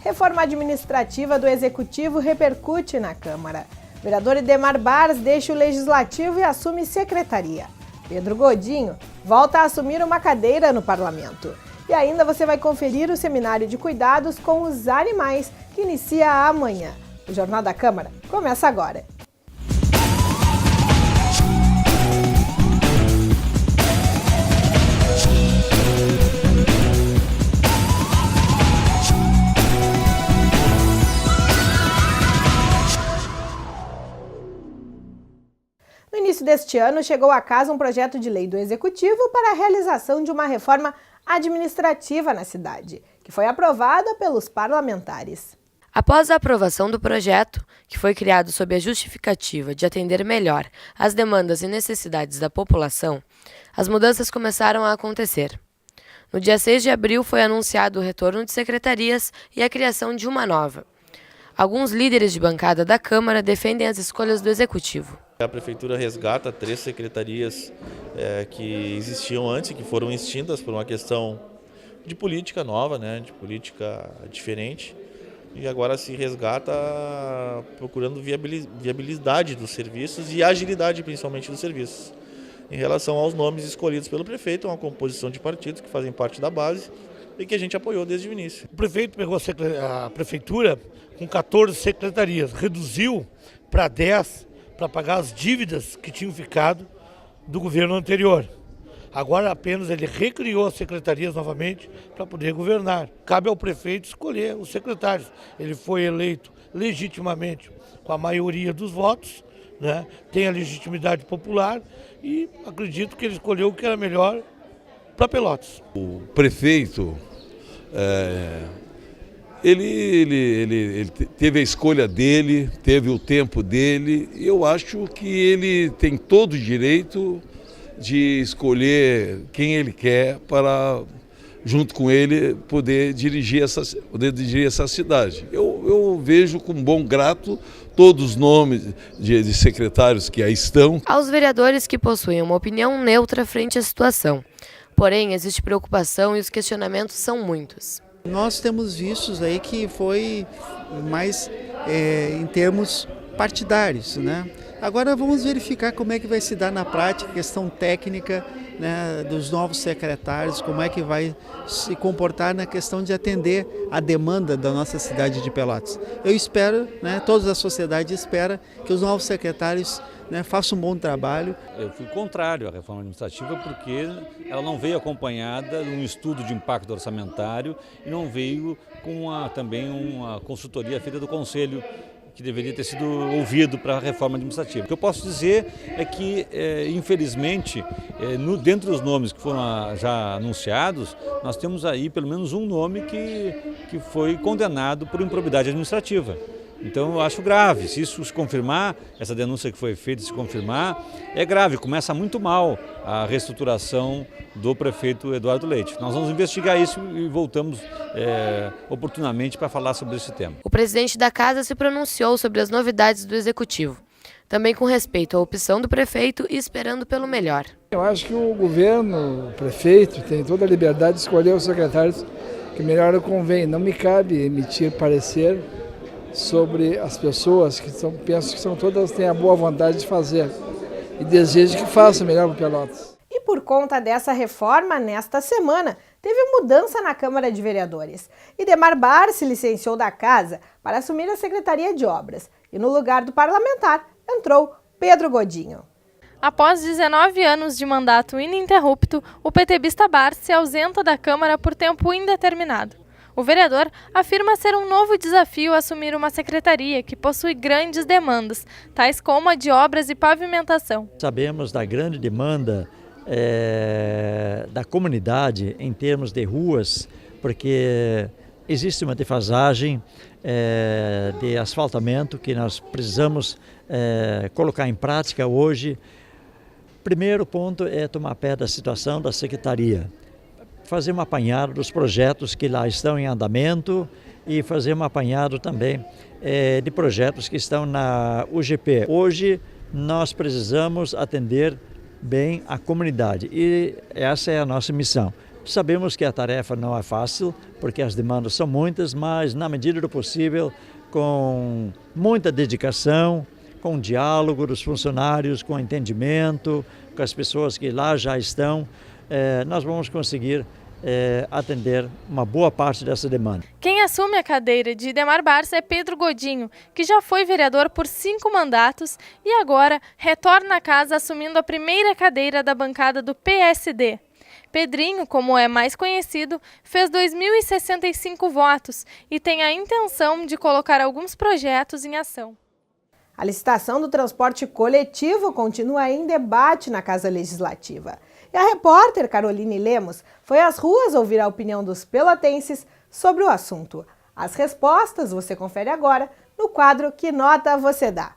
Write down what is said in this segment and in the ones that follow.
Reforma administrativa do Executivo repercute na Câmara. O vereador Idemar Bars deixa o Legislativo e assume secretaria. Pedro Godinho volta a assumir uma cadeira no Parlamento. E ainda você vai conferir o seminário de cuidados com os animais, que inicia amanhã. O Jornal da Câmara começa agora. No início deste ano, chegou à casa um projeto de lei do Executivo para a realização de uma reforma administrativa na cidade, que foi aprovada pelos parlamentares. Após a aprovação do projeto, que foi criado sob a justificativa de atender melhor às demandas e necessidades da população, as mudanças começaram a acontecer. No dia 6 de abril foi anunciado o retorno de secretarias e a criação de uma nova. Alguns líderes de bancada da Câmara defendem as escolhas do Executivo. A Prefeitura resgata 3 secretarias que existiam antes, que foram extintas por uma questão de política nova, de política diferente. E agora se resgata procurando viabilidade dos serviços e agilidade principalmente dos serviços. Em relação aos nomes escolhidos pelo prefeito, uma composição de partidos que fazem parte da base e que a gente apoiou desde o início. O prefeito pegou a prefeitura com 14 secretarias, reduziu para 10 para pagar as dívidas que tinham ficado do governo anterior. Agora apenas ele recriou as secretarias novamente para poder governar. Cabe ao prefeito escolher os secretários. Ele foi eleito legitimamente com a maioria dos votos, tem a legitimidade popular e acredito que ele escolheu o que era melhor para Pelotas. O prefeito, ele teve a escolha dele, teve o tempo dele, e eu acho que ele tem todo o direito de escolher quem ele quer para, junto com ele, poder dirigir essa cidade. Eu vejo com bom grato todos os nomes de secretários que aí estão. Aos vereadores que possuem uma opinião neutra frente à situação. Porém, existe preocupação e os questionamentos são muitos. Nós temos vistos aí que foi mais em termos partidários, Agora vamos verificar como é que vai se dar na prática a questão técnica dos novos secretários, como é que vai se comportar na questão de atender a demanda da nossa cidade de Pelotas. Eu espero, toda a sociedade espera que os novos secretários façam um bom trabalho. Eu fui contrário à reforma administrativa porque ela não veio acompanhada de um estudo de impacto orçamentário e não veio com também uma consultoria feita do Conselho, que deveria ter sido ouvido para a reforma administrativa. O que eu posso dizer é que, infelizmente, dentre os nomes que foram já anunciados, nós temos aí pelo menos um nome que foi condenado por improbidade administrativa. Então eu acho grave, se isso se confirmar, essa denúncia que foi feita se confirmar, é grave, começa muito mal a reestruturação do prefeito Eduardo Leite. Nós vamos investigar isso e voltamos oportunamente para falar sobre esse tema. O presidente da Casa se pronunciou sobre as novidades do Executivo, também com respeito à opção do prefeito e esperando pelo melhor. Eu acho que o governo, o prefeito, tem toda a liberdade de escolher os secretários que melhor convém. Não me cabe emitir parecer sobre as pessoas penso que são todas têm a boa vontade de fazer e desejo que façam melhor para Pelotas. E por conta dessa reforma, nesta semana, teve mudança na Câmara de Vereadores. Idemar Bars se licenciou da Casa para assumir a Secretaria de Obras e no lugar do parlamentar entrou Pedro Godinho. Após 19 anos de mandato ininterrupto, o PTBista Bars se ausenta da Câmara por tempo indeterminado. O vereador afirma ser um novo desafio assumir uma secretaria que possui grandes demandas, tais como a de obras e pavimentação. Sabemos da grande demanda da comunidade em termos de ruas, porque existe uma defasagem de asfaltamento que nós precisamos colocar em prática hoje. Primeiro ponto é tomar pé da situação da secretaria. Fazer um apanhado dos projetos que lá estão em andamento e fazer um apanhado também de projetos que estão na UGP. Hoje nós precisamos atender bem a comunidade e essa é a nossa missão. Sabemos que a tarefa não é fácil, porque as demandas são muitas, mas na medida do possível, com muita dedicação, com diálogo dos funcionários, com entendimento, com as pessoas que lá já estão, nós vamos conseguir atender uma boa parte dessa demanda. Quem assume a cadeira de Idemar Barça é Pedro Godinho, que já foi vereador por 5 mandatos e agora retorna à casa assumindo a primeira cadeira da bancada do PSD. Pedrinho, como é mais conhecido, fez 2.065 votos e tem a intenção de colocar alguns projetos em ação. A licitação do transporte coletivo continua em debate na Casa Legislativa. E a repórter Caroline Lemos foi às ruas ouvir a opinião dos pelotenses sobre o assunto. As respostas você confere agora no quadro Que Nota Você Dá?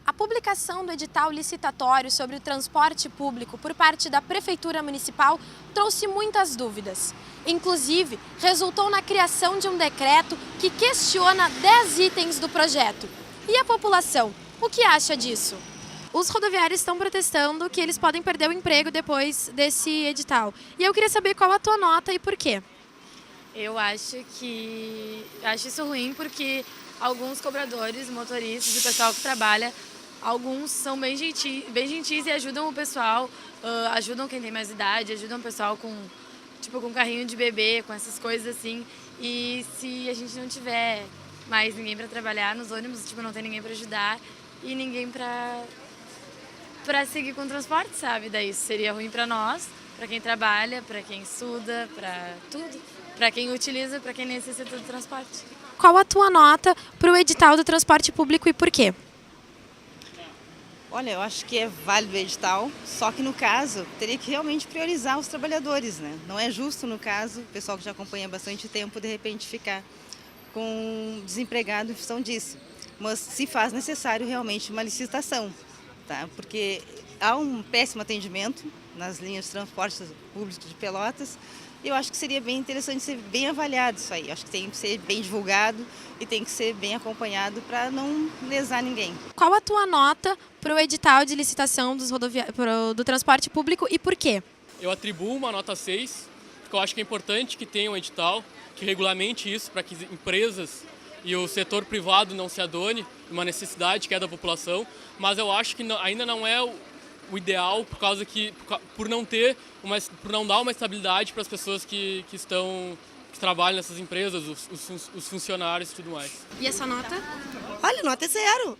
A publicação do edital licitatório sobre o transporte público por parte da Prefeitura Municipal trouxe muitas dúvidas. Inclusive, resultou na criação de um decreto que questiona 10 itens do projeto. E a população, o que acha disso? Os rodoviários estão protestando que eles podem perder o emprego depois desse edital. E eu queria saber qual a tua nota e por quê. Eu acho isso ruim porque alguns cobradores, motoristas e o pessoal que trabalha, alguns são bem gentis e ajudam o pessoal, ajudam quem tem mais idade, ajudam o pessoal com carrinho de bebê, com essas coisas assim. E se a gente não tiver mais ninguém para trabalhar nos ônibus, não tem ninguém para ajudar e ninguém para seguir com o transporte, sabe? Daí isso seria ruim para nós, para quem trabalha, para quem estuda, para tudo, para quem utiliza, para quem necessita do transporte. Qual a tua nota para o edital do transporte público e por quê? Olha, eu acho que é válido o edital, só que no caso teria que realmente priorizar os trabalhadores, né? Não é justo, no caso, o pessoal que já acompanha há bastante tempo, de repente ficar com desempregado em função disso. Mas se faz necessário realmente uma licitação, tá? Porque há um péssimo atendimento nas linhas de transporte público de Pelotas. Eu acho que seria bem interessante ser bem avaliado isso aí. Acho que tem que ser bem divulgado e tem que ser bem acompanhado para não lesar ninguém. Qual a tua nota para o edital de licitação do transporte público e por quê? Eu atribuo uma nota 6, porque eu acho que é importante que tenha um edital que regulamente isso para que empresas e o setor privado não se adone uma necessidade que é da população, mas eu acho que ainda não é o ideal por não dar uma estabilidade para as pessoas que trabalham nessas empresas, os funcionários e tudo mais. E essa nota? Olha, nota é 0.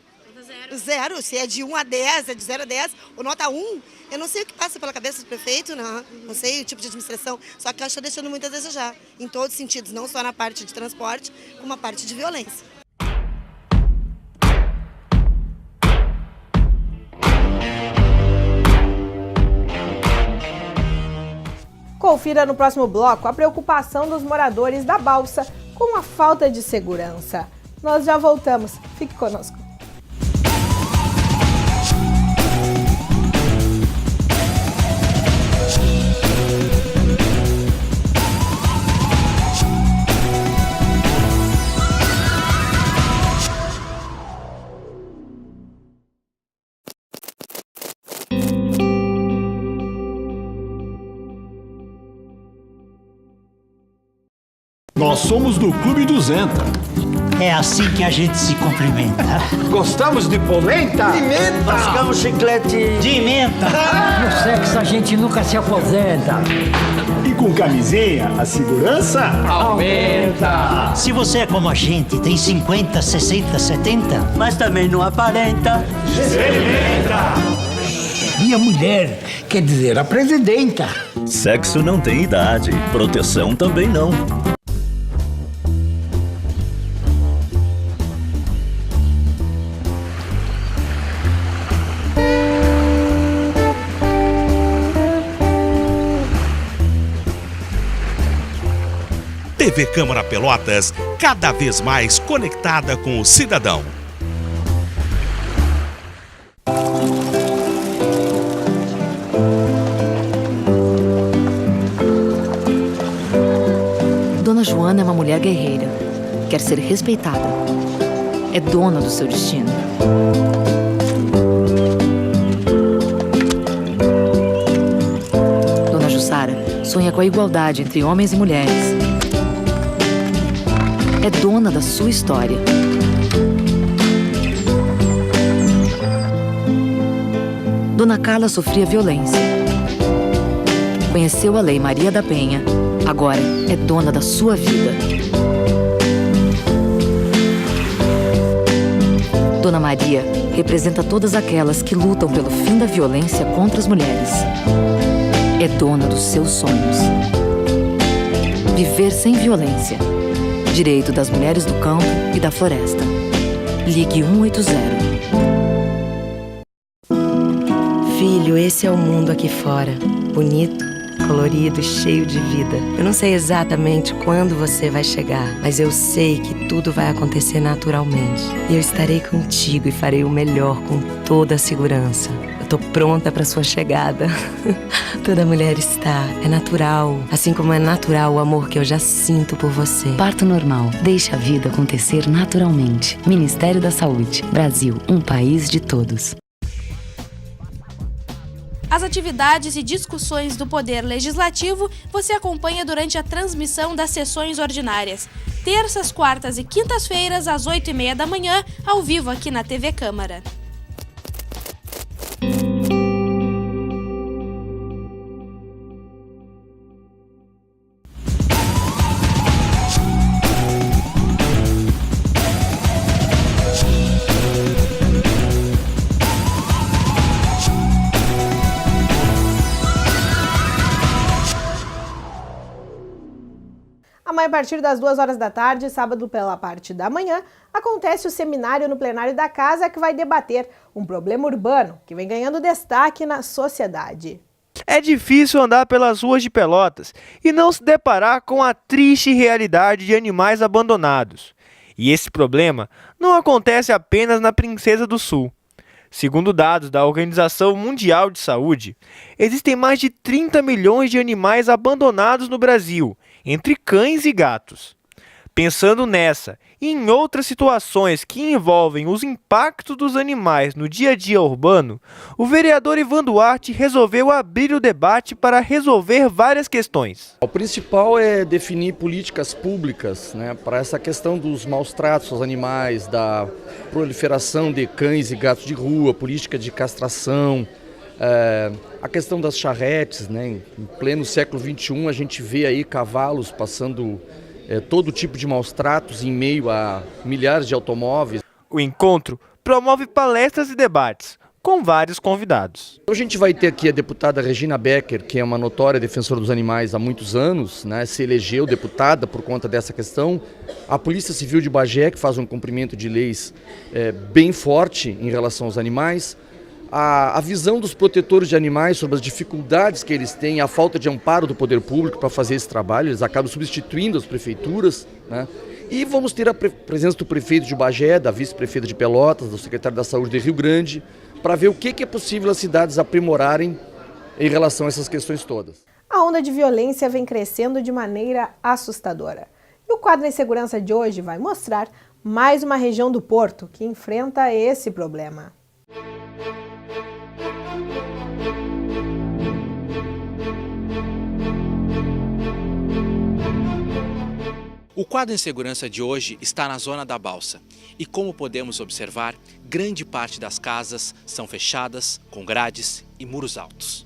Zero. Se é de 1 a 10, é de 0 a 10, ou nota 1, eu não sei o que passa pela cabeça do prefeito, não sei o tipo de administração, só que eu acho que está deixando muito a desejar, em todos os sentidos, não só na parte de transporte, como na parte de violência. Confira no próximo bloco a preocupação dos moradores da Balsa com a falta de segurança. Nós já voltamos. Fique conosco. Nós somos do Clube 200. É assim que a gente se cumprimenta. Gostamos de polenta? Pimenta! Mascamos chiclete de menta. No sexo a gente nunca se aposenta. E com camisinha, a segurança aumenta. Se você é como a gente, tem 50, 60, 70, mas também não aparenta. Experimenta! E a mulher, quer dizer, a presidenta. Sexo não tem idade, proteção também não. TV Câmara Pelotas, cada vez mais conectada com o cidadão. Dona Joana é uma mulher guerreira. Quer ser respeitada. é dona do seu destino. Dona Jussara sonha com a igualdade entre homens e mulheres. É dona da sua história. Dona Carla sofria violência. Conheceu a Lei Maria da Penha. Agora é dona da sua vida. Dona Maria representa todas aquelas que lutam pelo fim da violência contra as mulheres. É dona dos seus sonhos. Viver sem violência. Direito das mulheres do campo e da floresta. Ligue 180. Filho, esse é o mundo aqui fora. Bonito, colorido, cheio de vida. Eu não sei exatamente quando você vai chegar, mas eu sei que tudo vai acontecer naturalmente. E eu estarei contigo e farei o melhor com toda a segurança. Eu tô pronta para sua chegada. Toda mulher está. É natural. Assim como é natural o amor que eu já sinto por você. Parto normal. Deixa a vida acontecer naturalmente. Ministério da Saúde. Brasil, um país de todos. As atividades e discussões do Poder Legislativo você acompanha durante a transmissão das sessões ordinárias. Terças, quartas e quintas-feiras, às 8h30 da manhã, ao vivo aqui na TV Câmara. Amanhã, a partir das 2 horas da tarde, sábado pela parte da manhã, acontece o seminário no plenário da Casa que vai debater um problema urbano que vem ganhando destaque na sociedade. É difícil andar pelas ruas de Pelotas e não se deparar com a triste realidade de animais abandonados. E esse problema não acontece apenas na Princesa do Sul. Segundo dados da Organização Mundial de Saúde, existem mais de 30 milhões de animais abandonados no Brasil, entre cães e gatos. Pensando nessa e em outras situações que envolvem os impactos dos animais no dia a dia urbano, o vereador Ivan Duarte resolveu abrir o debate para resolver várias questões. O principal é definir políticas públicas, para essa questão dos maus tratos aos animais, da proliferação de cães e gatos de rua, política de castração, a questão das charretes, em pleno século XXI a gente vê aí cavalos passando todo tipo de maus tratos em meio a milhares de automóveis. O encontro promove palestras e debates com vários convidados. A gente vai ter aqui a deputada Regina Becker, que é uma notória defensora dos animais há muitos anos, se elegeu deputada por conta dessa questão. A Polícia Civil de Bagé, que faz um cumprimento de leis bem forte em relação aos animais. A visão dos protetores de animais sobre as dificuldades que eles têm, a falta de amparo do poder público para fazer esse trabalho, eles acabam substituindo as prefeituras. E vamos ter a presença do prefeito de Bagé, da vice-prefeita de Pelotas, do secretário da Saúde de Rio Grande, para ver o que é possível as cidades aprimorarem em relação a essas questões todas. A onda de violência vem crescendo de maneira assustadora. E o quadro em segurança de hoje vai mostrar mais uma região do Porto que enfrenta esse problema. O quadro em segurança de hoje está na zona da Balsa e, como podemos observar, grande parte das casas são fechadas, com grades e muros altos.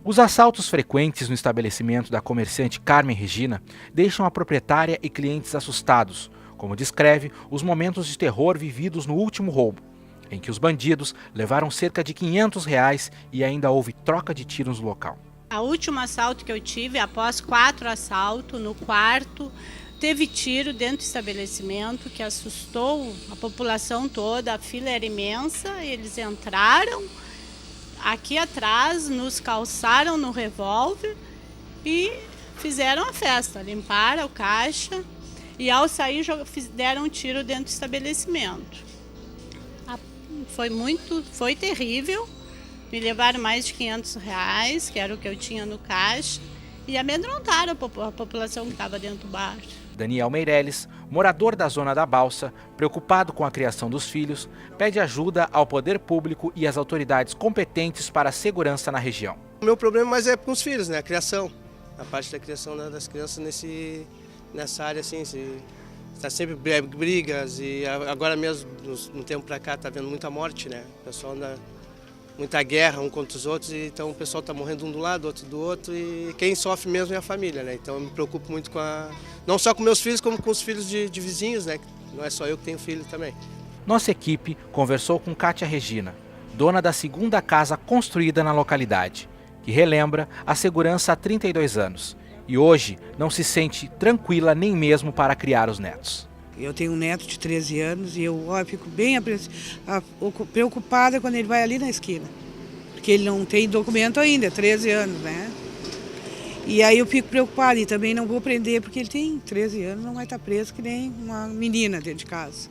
Os assaltos frequentes no estabelecimento da comerciante Carmen Regina deixam a proprietária e clientes assustados, como descreve os momentos de terror vividos no último roubo, em que os bandidos levaram cerca de R$500 e ainda houve troca de tiros no local. O último assalto que eu tive, após 4 assaltos, no quarto, teve tiro dentro do estabelecimento que assustou a população toda, a fila era imensa, eles entraram aqui atrás, nos calçaram no revólver e fizeram a festa, limparam o caixa e ao sair deram um tiro dentro do estabelecimento. Foi terrível, me levaram mais de R$500, que era o que eu tinha no caixa, E amedrontaram a população que estava dentro do bar. Daniel Meirelles, morador da zona da Balsa, preocupado com a criação dos filhos, pede ajuda ao poder público e às autoridades competentes para a segurança na região. O meu problema mais é com os filhos, né? A criação. A parte da criação das crianças nessa área, assim, está sempre brigas e agora mesmo, no tempo para cá, está havendo muita morte, né? O pessoal anda muita guerra um contra os outros, e então o pessoal está morrendo um do lado, outro do outro, e quem sofre mesmo é a família, né? Então eu me preocupo muito não só com meus filhos, como com os filhos de vizinhos, né? Não é só eu que tenho filho também. Nossa equipe conversou com Kátia Regina, dona da segunda casa construída na localidade, que relembra a segurança há 32 anos e hoje não se sente tranquila nem mesmo para criar os netos. Eu tenho um neto de 13 anos e eu fico bem preocupada quando ele vai ali na esquina, porque ele não tem documento ainda, 13 anos, né? E aí eu fico preocupada e também não vou prender, porque ele tem 13 anos, não vai estar preso que nem uma menina dentro de casa.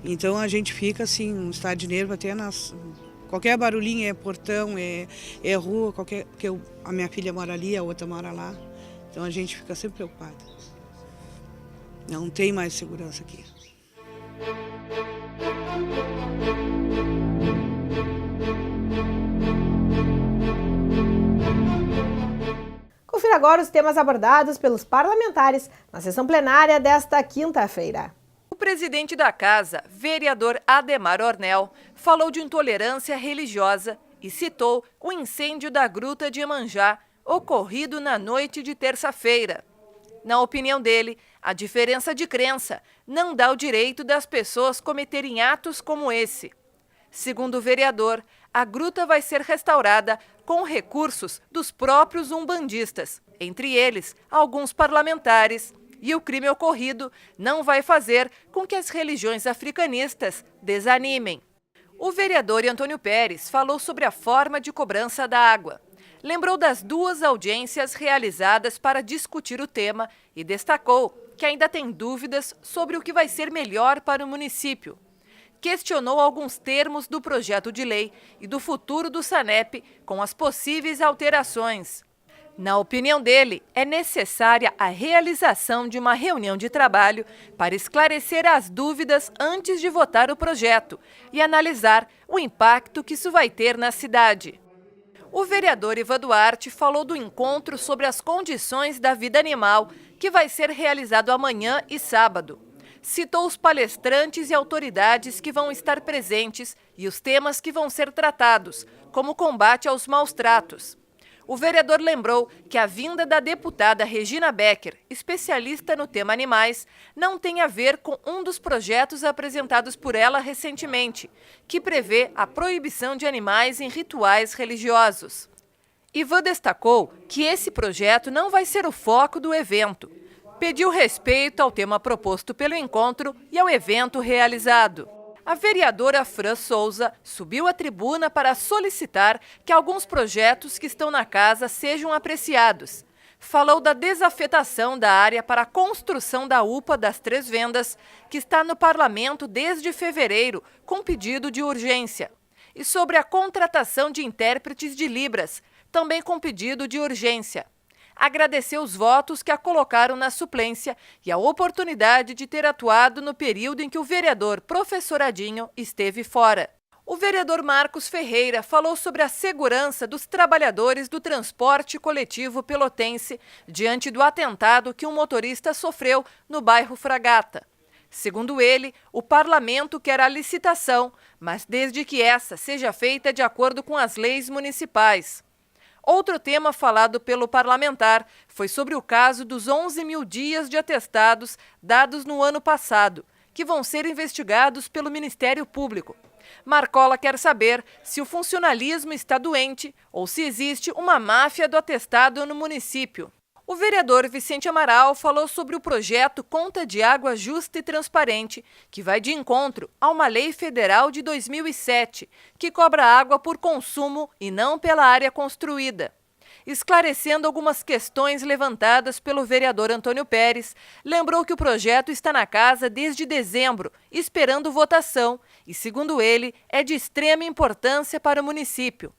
Então a gente fica assim, um estado de nervo até qualquer barulhinho, é portão, é rua, porque a minha filha mora ali, a outra mora lá. Então a gente fica sempre preocupada. Não tem mais segurança aqui. Confira agora os temas abordados pelos parlamentares na sessão plenária desta quinta-feira. O presidente da Casa, vereador Ademar Ornel, falou de intolerância religiosa e citou o incêndio da Gruta de Iemanjá, ocorrido na noite de terça-feira. Na opinião dele, a diferença de crença não dá o direito das pessoas cometerem atos como esse. Segundo o vereador, a gruta vai ser restaurada com recursos dos próprios umbandistas, entre eles alguns parlamentares, e o crime ocorrido não vai fazer com que as religiões africanistas desanimem. O vereador Antônio Pérez falou sobre a forma de cobrança da água. Lembrou das 2 audiências realizadas para discutir o tema e destacou que ainda tem dúvidas sobre o que vai ser melhor para o município. Questionou alguns termos do projeto de lei e do futuro do SANEP com as possíveis alterações. Na opinião dele, é necessária a realização de uma reunião de trabalho para esclarecer as dúvidas antes de votar o projeto e analisar o impacto que isso vai ter na cidade. O vereador Ivan Duarte falou do encontro sobre as condições da vida animal, que vai ser realizado amanhã e sábado. Citou os palestrantes e autoridades que vão estar presentes e os temas que vão ser tratados, como o combate aos maus-tratos. O vereador lembrou que a vinda da deputada Regina Becker, especialista no tema animais, não tem a ver com um dos projetos apresentados por ela recentemente, que prevê a proibição de animais em rituais religiosos. Ivan destacou que esse projeto não vai ser o foco do evento. Pediu respeito ao tema proposto pelo encontro e ao evento realizado. A vereadora Fran Souza subiu à tribuna para solicitar que alguns projetos que estão na casa sejam apreciados. Falou da desafetação da área para a construção da UPA das Três Vendas, que está no parlamento desde fevereiro, com pedido de urgência. E sobre a contratação de intérpretes de Libras, também com pedido de urgência. Agradeceu os votos que a colocaram na suplência e a oportunidade de ter atuado no período em que o vereador Professor Adinho esteve fora. O vereador Marcos Ferreira falou sobre a segurança dos trabalhadores do transporte coletivo pelotense diante do atentado que um motorista sofreu no bairro Fragata. Segundo ele, o parlamento quer a licitação, mas desde que essa seja feita de acordo com as leis municipais. Outro tema falado pelo parlamentar foi sobre o caso dos 11 mil dias de atestados dados no ano passado, que vão ser investigados pelo Ministério Público. Marcola quer saber se o funcionalismo está doente ou se existe uma máfia do atestado no município. O vereador Vicente Amaral falou sobre o projeto Conta de Água Justa e Transparente, que vai de encontro a uma lei federal de 2007, que cobra água por consumo e não pela área construída. Esclarecendo algumas questões levantadas pelo vereador Antônio Pérez, lembrou que o projeto está na casa desde dezembro, esperando votação, e, segundo ele, é de extrema importância para o município.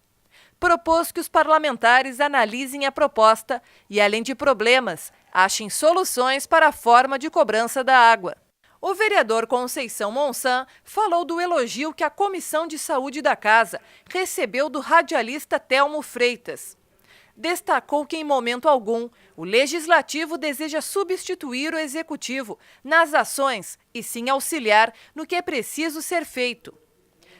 propôs que os parlamentares analisem a proposta e, além de problemas, achem soluções para a forma de cobrança da água. O vereador Conceição Monsan falou do elogio que a Comissão de Saúde da Casa recebeu do radialista Telmo Freitas. Destacou que, em momento algum, o Legislativo deseja substituir o Executivo nas ações e sim auxiliar no que é preciso ser feito.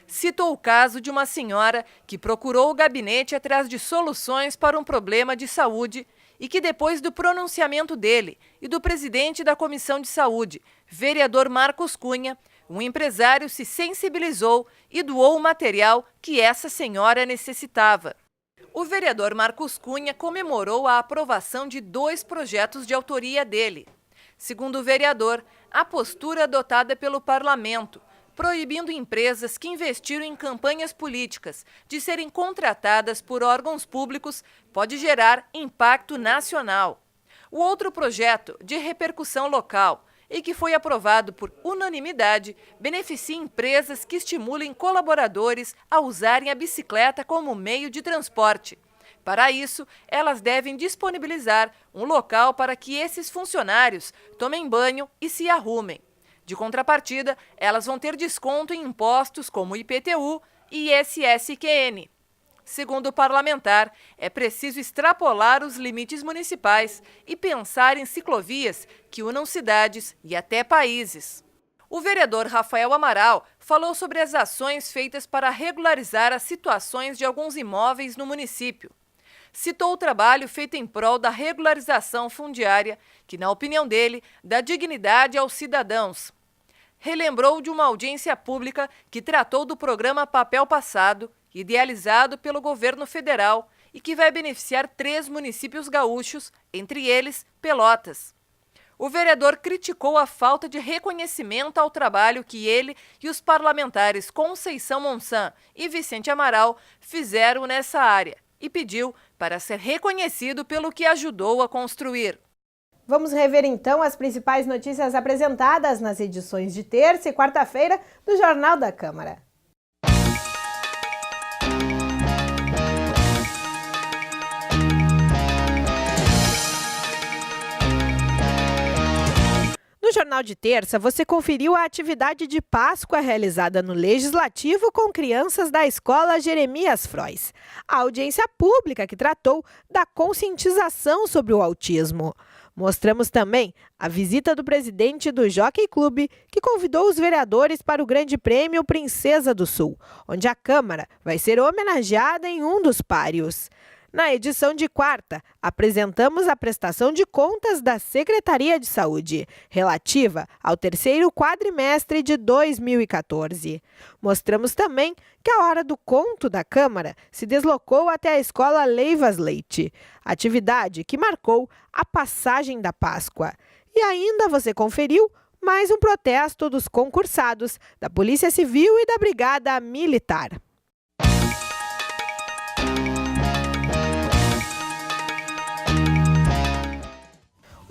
Citou o caso de uma senhora que procurou o gabinete atrás de soluções para um problema de saúde e que, depois do pronunciamento dele e do presidente da Comissão de Saúde, vereador Marcos Cunha, um empresário se sensibilizou e doou o material que essa senhora necessitava. O vereador Marcos Cunha comemorou a aprovação de 2 projetos de autoria dele. Segundo o vereador, a postura adotada pelo parlamento, proibindo empresas que investiram em campanhas políticas de serem contratadas por órgãos públicos, pode gerar impacto nacional. O outro projeto, de repercussão local, e que foi aprovado por unanimidade, beneficia empresas que estimulem colaboradores a usarem a bicicleta como meio de transporte. Para isso, elas devem disponibilizar um local para que esses funcionários tomem banho e se arrumem. De contrapartida, elas vão ter desconto em impostos como IPTU e ISS-QN. Segundo o parlamentar, é preciso extrapolar os limites municipais e pensar em ciclovias que unam cidades e até países. O vereador Rafael Amaral falou sobre as ações feitas para regularizar as situações de alguns imóveis no município. Citou o trabalho feito em prol da regularização fundiária, que, na opinião dele, dá dignidade aos cidadãos. Relembrou de uma audiência pública que tratou do programa Papel Passado, idealizado pelo governo federal e que vai beneficiar 3 municípios gaúchos, entre eles Pelotas. O vereador criticou a falta de reconhecimento ao trabalho que ele e os parlamentares Conceição Monsan e Vicente Amaral fizeram nessa área e pediu para ser reconhecido pelo que ajudou a construir. Vamos rever então as principais notícias apresentadas nas edições de terça e quarta-feira do Jornal da Câmara. No Jornal de Terça, você conferiu a atividade de Páscoa realizada no Legislativo com crianças da Escola Jeremias Frois. A audiência pública que tratou da conscientização sobre o autismo. Mostramos também a visita do presidente do Jockey Clube, que convidou os vereadores para o Grande Prêmio Princesa do Sul, onde a Câmara vai ser homenageada em um dos páreos. Na edição de quarta, apresentamos a prestação de contas da Secretaria de Saúde, relativa ao 3º quadrimestre de 2014. Mostramos também que a Hora do Conto da Câmara se deslocou até a Escola Leivas Leite, atividade que marcou a passagem da Páscoa. E ainda você conferiu mais um protesto dos concursados da Polícia Civil e da Brigada Militar.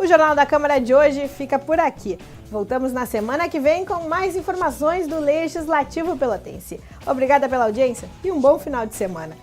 O Jornal da Câmara de hoje fica por aqui. Voltamos na semana que vem com mais informações do Legislativo Pelotense. Obrigada pela audiência e um bom final de semana.